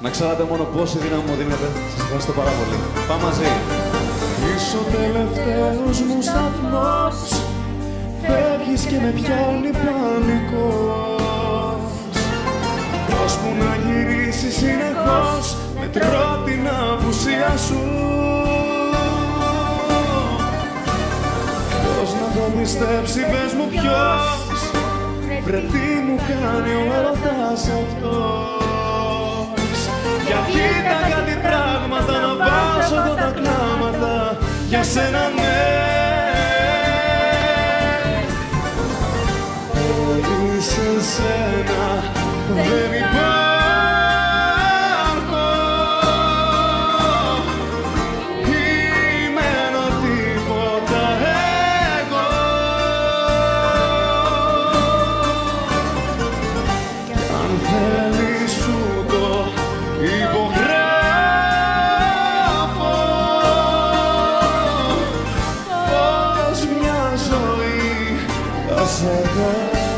Να ξέρατε μόνο πόση δύναμη μου δίνετε. Σας ευχαριστώ πάρα πολύ. Πάμε μαζί. Είσαι ο τελευταίος μου σταθμός. Φεύγεις και με πιάνει πανικός. Ώσπου να γυρίσεις συνεχώς, μετρώ την απουσία σου. Πώς να το πιστέψει, πες μου ποιος. Βρε τι μου κάνει ο έρωτας αυτός. Για κοίτα κάτι πράγματα να βάζω εδώ τα κλάματα. Για σένα ναι. Χωρίς εσένα δεν υπάρχω. Είμαι ένα τίποτα εγώ. Αν θέλεις σου το υπογράφω. Πως μια ζωή θα σε κάνω.